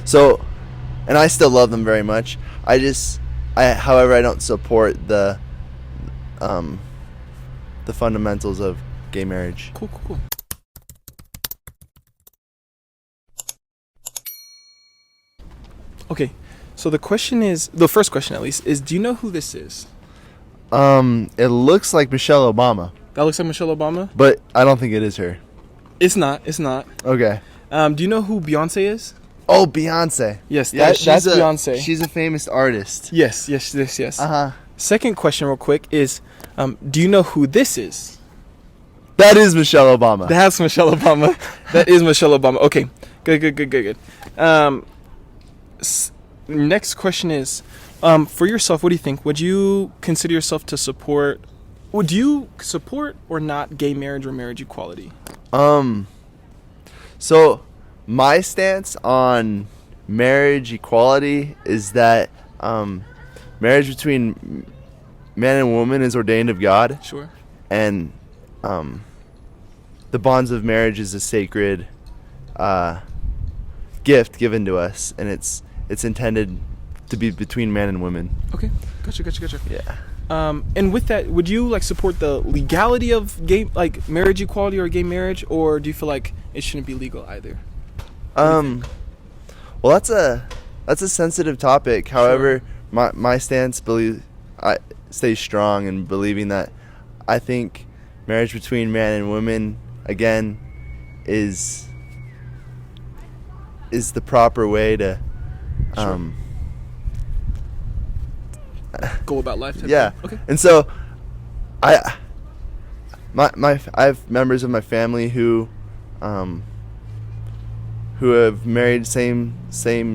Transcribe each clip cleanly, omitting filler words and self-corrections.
So, and I still love them very much. However, I don't support the fundamentals of gay marriage. Cool. Okay, so the first question at least, is do you know who this is? It looks like Michelle Obama, That looks like Michelle Obama? but I don't think it is her. It's not. Okay. Do you know who Beyonce is? Oh, Beyonce. Yes, that's Beyonce. She's a famous artist. Yes. Second question real quick is, do you know who this is? That is Michelle Obama. That's Michelle Obama. That is Michelle Obama. Okay, good. Next question is, for yourself, what do you think? Would you consider yourself to support? Would you support or not gay marriage or marriage equality? So my stance on marriage equality is that marriage between man and woman is ordained of God. Sure. And the bonds of marriage is a sacred gift given to us, and it's intended to be between man and woman. Okay, gotcha. Yeah. And with that, would you support the legality of gay marriage equality or gay marriage, or do you feel like it shouldn't be legal either? Well, that's a sensitive topic. However, my stance I stay strong in believing that I think marriage between man and woman again is the proper way to go about life. Yeah. Okay. And so I have members of my family who have married same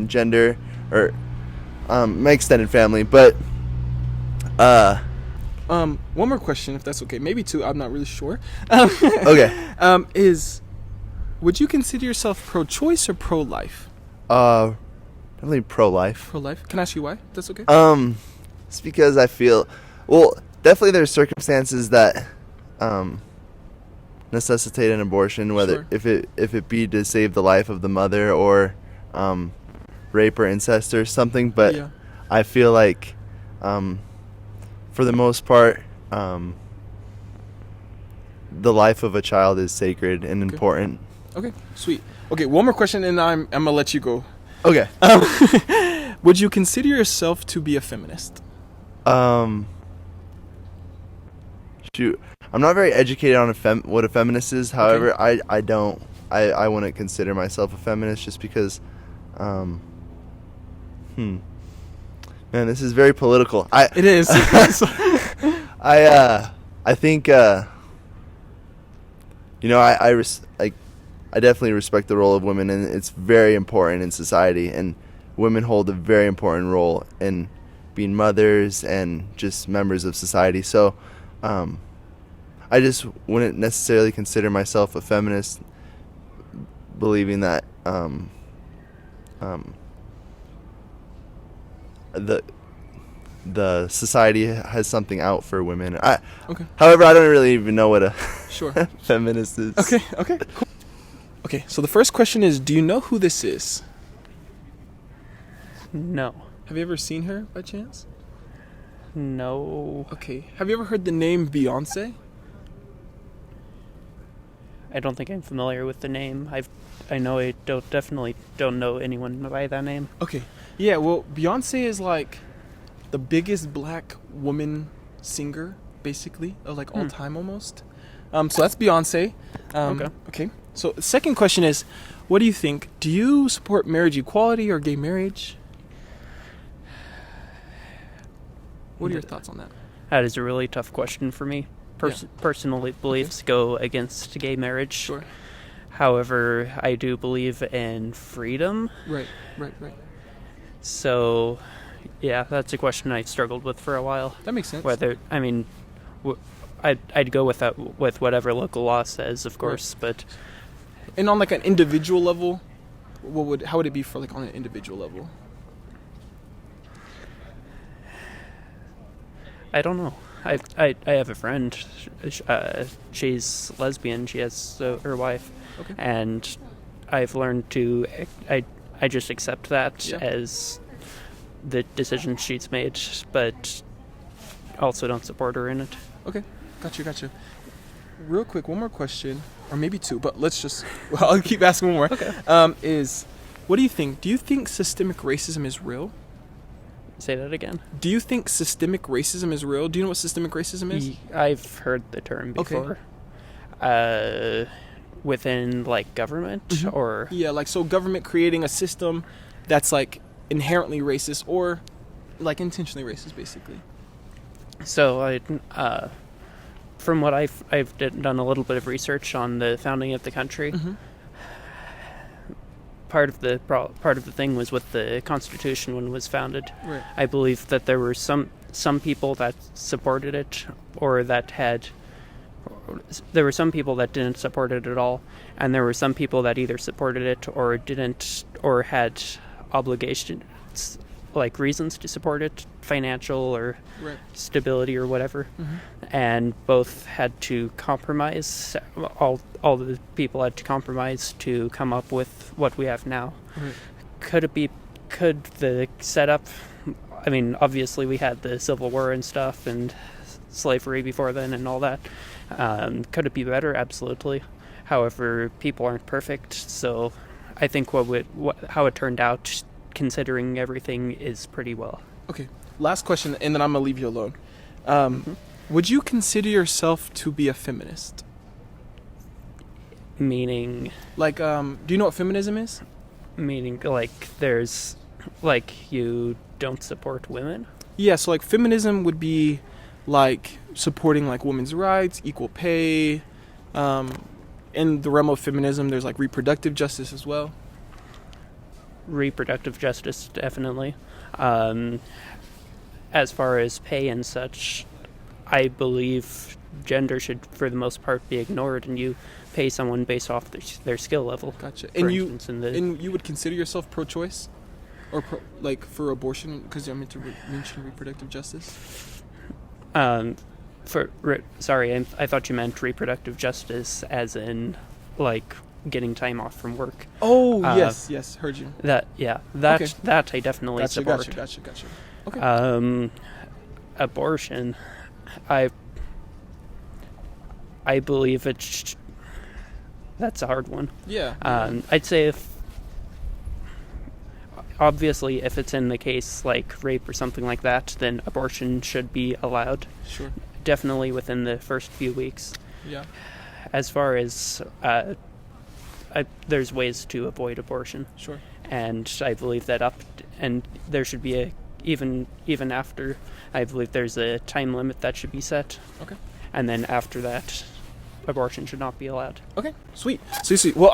gender, or my extended family, but one more question, if that's okay, maybe two, I'm not really sure. Okay. Would you consider yourself pro-choice or pro-life? Definitely pro-life. Pro-life. Can I ask you why? That's okay. It's because I feel, definitely there's circumstances that necessitate an abortion, whether if it be to save the life of the mother or rape or incest or something. But yeah. I feel like for the most part, the life of a child is sacred and important. Okay, sweet. Okay, one more question, and I'm gonna let you go. Okay. Would you consider yourself to be a feminist? Shoot, I'm not very educated on what a feminist is. However, okay. I wouldn't consider myself a feminist just because, man, this is very political. It is. I think, I definitely respect the role of women, and it's very important in society, and women hold a very important role in being mothers and just members of society. So I just wouldn't necessarily consider myself a feminist, believing that the society has something out for women. Okay. However, I don't really even know what a feminist is. Okay, cool. Okay, so the first question is, do you know who this is? No. Have you ever seen her by chance? No. Okay. Have you ever heard the name Beyonce? I don't think I'm familiar with the name. I definitely don't know anyone by that name. Okay. Yeah, well, Beyonce is the biggest black woman singer, basically, of all time almost. So that's Beyonce. Okay. So the second question is, what do you think? Do you support marriage equality or gay marriage? What are your thoughts on that? That is a really tough question for me. Personal beliefs go against gay marriage. Sure. However, I do believe in freedom. Right. So, yeah, that's a question I've struggled with for a while. That makes sense. I'd go with that, with whatever local law says, of course, but... And on an individual level, how would it be for on an individual level? I don't know. I have a friend. She's lesbian. She has her wife, and I've learned to. I just accept that Yeah. as the decision she's made, but also don't support her in it. Okay, gotcha. Real quick, one more question, or maybe two, but let's just, well, I'll keep asking one more. Okay. What do you think? Do you think systemic racism is real? Say that again. Do you think systemic racism is real? Do you know what systemic racism is? I've heard the term Okay. before. Within, like, government, Mhm. or... Yeah, like, so government creating a system that's, like, inherently racist or, like, intentionally racist, basically. So, from what I've done a little bit of research on the founding of the country. Mm-hmm. Part of the thing was with the Constitution when it was founded. Right. I believe that there were some people that supported it, or that had... There were some people that didn't support it at all, and there were some people that either supported it or didn't, or had obligations, like reasons to support it, financial or Right. stability or whatever. Mm-hmm. And both had to compromise. All the people had to compromise to come up with what we have now. Right. Could the setup... I mean, obviously we had the Civil War and stuff, and slavery before then and all that. Could it be better? Absolutely. However, people aren't perfect, so I think how it turned out, considering everything, is pretty well. Okay, last question, and then I'm going to leave you alone. Would you consider yourself to be a feminist? Meaning, Like, do you know what feminism is? like, there's, like, you don't support women? Yeah, so, like, feminism would be, like, supporting, like, women's rights, equal pay. In the realm of feminism, there's, like, reproductive justice as well. Reproductive justice, definitely. As far as pay and such, I believe gender should, for the most part, be ignored, and you pay someone based off their skill level. Gotcha. For And instance, and you would consider yourself pro-choice? Or, like, for abortion? Because I meant to mention reproductive justice. Sorry, I thought you meant reproductive justice as in, like, getting time off from work. Oh, yes, heard you. That Okay. that I definitely support. Gotcha. Okay. Abortion, I believe that's a hard one. Yeah. I'd say obviously if it's in the case like rape or something like that, then abortion should be allowed. Sure. Definitely within the first few weeks. Yeah. As far as there's ways to avoid abortion. Sure. And I believe that and there should be even after, I believe there's a time limit that should be set. Okay. And then after that, abortion should not be allowed. Okay. Sweet. Well,